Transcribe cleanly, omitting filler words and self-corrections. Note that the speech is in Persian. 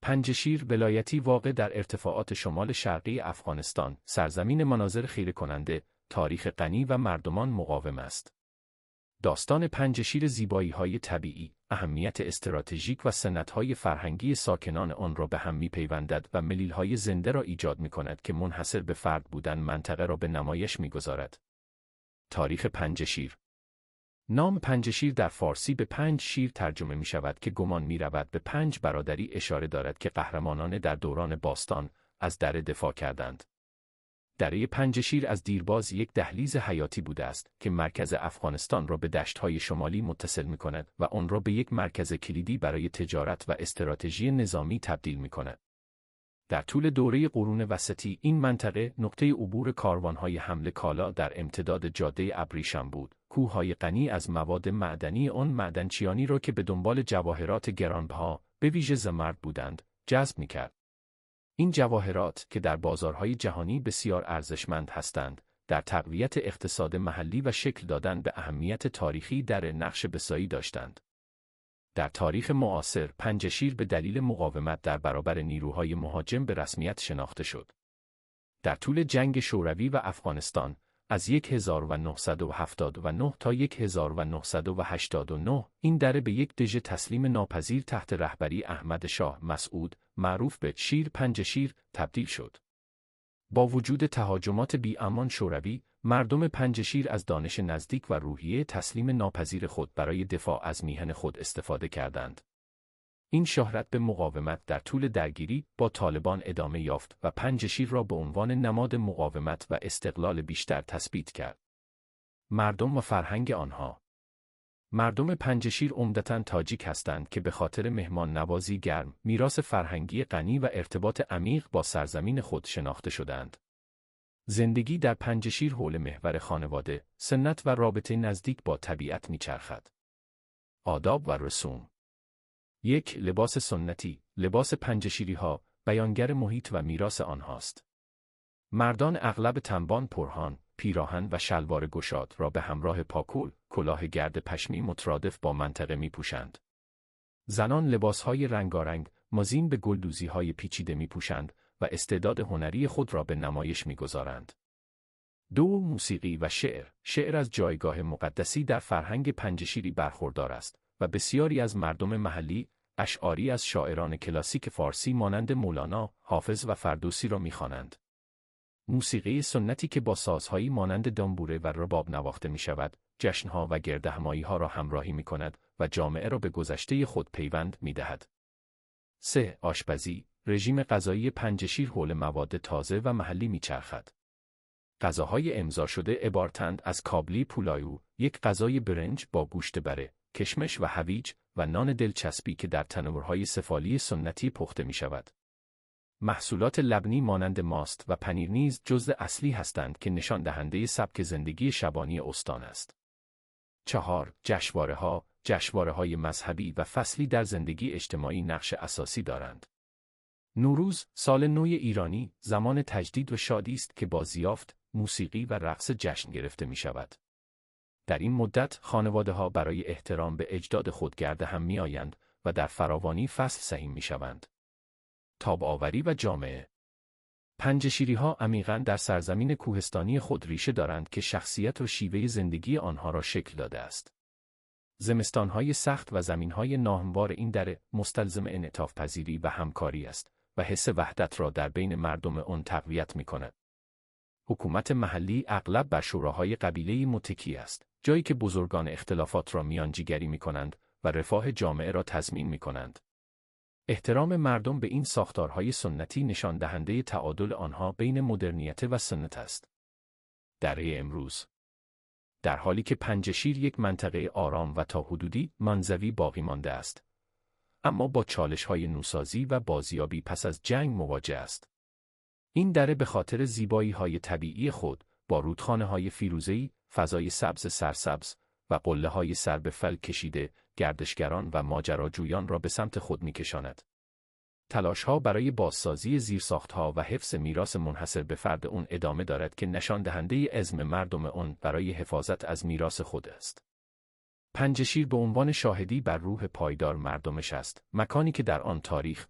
پنجشیر ولایتی واقع در ارتفاعات شمال شرقی افغانستان، سرزمین مناظر خیره کننده، تاریخ غنی و مردمان مقاوم است. داستان پنجشیر زیبایی‌های طبیعی، اهمیت استراتژیک و سنت‌های فرهنگی ساکنان آن را به هم می‌پیوندد و ملیل‌های زنده را ایجاد می‌کند که منحصر به فرد بودن منطقه را به نمایش می‌گذارد. تاریخ پنجشیر. نام پنجشیر در فارسی به 5 شیر ترجمه می شود که گمان می رود به 5 برادری اشاره دارد که قهرمانان در دوران باستان از دره دفاع کردند. دره پنجشیر از دیرباز یک دهلیز حیاتی بوده است که مرکز افغانستان را به دشت‌های شمالی متصل می کند و آن را به یک مرکز کلیدی برای تجارت و استراتژی نظامی تبدیل می کند. در طول دوره قرون وسطی این منطقه نقطه عبور کاروان‌های حمل کالا در امتداد جاده ابریشم بود. کوه‌های غنی از مواد معدنی آن معدنچیانی را که به دنبال جواهرات گرانبها، به ویژه زمرد بودند، جذب می‌کرد. این جواهرات که در بازارهای جهانی بسیار ارزشمند هستند، در تقویت اقتصاد محلی و شکل دادن به اهمیت تاریخی در نقش بسایی داشتند. در تاریخ معاصر، پنجشیر به دلیل مقاومت در برابر نیروهای مهاجم به رسمیت شناخته شد. در طول جنگ شوروی و افغانستان، از 1979 تا 1989 این دره به یک دژ تسلیم ناپذیر تحت رهبری احمد شاه مسعود، معروف به شیر پنجشیر، تبدیل شد. با وجود تهاجمات بی‌امان شوروی، مردم پنجشیر از دانش نزدیک و روحیه تسلیم ناپذیر خود برای دفاع از میهن خود استفاده کردند. این شهرت به مقاومت در طول درگیری با طالبان ادامه یافت و پنجشیر را به عنوان نماد مقاومت و استقلال بیشتر تثبیت کرد. مردم و فرهنگ آنها. مردم پنجشیر عمدتاً تاجیک هستند که به خاطر مهمان نوازی گرم، میراث فرهنگی غنی و ارتباط عمیق با سرزمین خود شناخته شدند. زندگی در پنجشیر حول محور خانواده، سنت و رابطه نزدیک با طبیعت میچرخد. آداب و رسوم. 1. لباس سنتی. لباس پنجشیری‌ها بیانگر محیط و میراث آنهاست. مردان اغلب تنبان پرهان، پیراهن و شلوار گشاد را به همراه پاکول، کلاه گرد پشمی مترادف با منطقه می‌پوشند. زنان لباس‌های رنگارنگ، مازین به گلدوزی‌های پیچیده می‌پوشند و استعداد هنری خود را به نمایش می‌گذارند. 2. موسیقی و شعر. شعر از جایگاه مقدسی در فرهنگ پنجشیری برخوردار است و بسیاری از مردم محلی اشعاری از شاعران کلاسیک فارسی مانند مولانا، حافظ و فردوسی را می‌خوانند. موسیقی سنتی که با سازهایی مانند دنبوره و رباب نواخته می‌شود، جشن‌ها و گردهمایی‌ها را همراهی می‌کند و جامعه را به گذشته خود پیوند می‌دهد. 3. آشپزی. رژیم غذایی پنجشیر حول مواد تازه و محلی می‌چرخد. غذاهای امضا شده عبارتند از کابلی پولایو، یک غذای برنج با گوشت بره، کشمش و هویج و نان دلچسبی که در تنورهای سفالی سنتی پخته می‌شود. محصولات لبنی مانند ماست و پنیر نیز جزء اصلی هستند که نشان دهنده سبک زندگی شبانی استان است. 4. جشنواره‌ها. جشنواره‌های مذهبی و فصلی در زندگی اجتماعی نقش اساسی دارند. نوروز، سال نو ایرانی، زمان تجدید و شادی است که با ضیافت، موسیقی و رقص جشن گرفته می‌شود. در این مدت خانواده‌ها برای احترام به اجداد خود گرد هم می‌آیند و در فراوانی فصل سهیم می‌شوند. تاب‌آوری و جامعه. پنجشیری‌ها عمیقاً در سرزمین کوهستانی خود ریشه دارند که شخصیت و شیوه زندگی آنها را شکل داده است. زمستان‌های سخت و زمین‌های ناهموار این دره مستلزم انعطاف پذیری و همکاری است و حس وحدت را در بین مردم آن تقویت می‌کند. حکومت محلی اغلب بر شوراهای قبیله‌ای متکی است، جایی که بزرگان اختلافات را میانجیگری می‌کنند و رفاه جامعه را تضمین می‌کنند. احترام مردم به این ساختارهای سنتی نشان دهنده تعادل آنها بین مدرنیته و سنت است. دره امروز. در حالی که پنجشیر یک منطقه آرام و تا حدودی منزوی باقی مانده است، اما با چالش‌های نوسازی و بازیابی پس از جنگ مواجه است. این دره به خاطر زیبایی‌های طبیعی خود، با رودخانه‌های فیروزه‌ای، فضای سبز سرسبز و قله‌های سر به فلک کشیده، گردشگران و ماجراجویان را به سمت خود می‌کشاند. تلاش‌ها برای بازسازی زیرساخت‌ها و حفظ میراث منحصر به فرد آن ادامه دارد که نشان دهنده عزم مردم آن برای حفاظت از میراث خود است. پنجشیر به عنوان شاهدی بر روح پایدار مردمش است، مکانی که در آن تاریخ،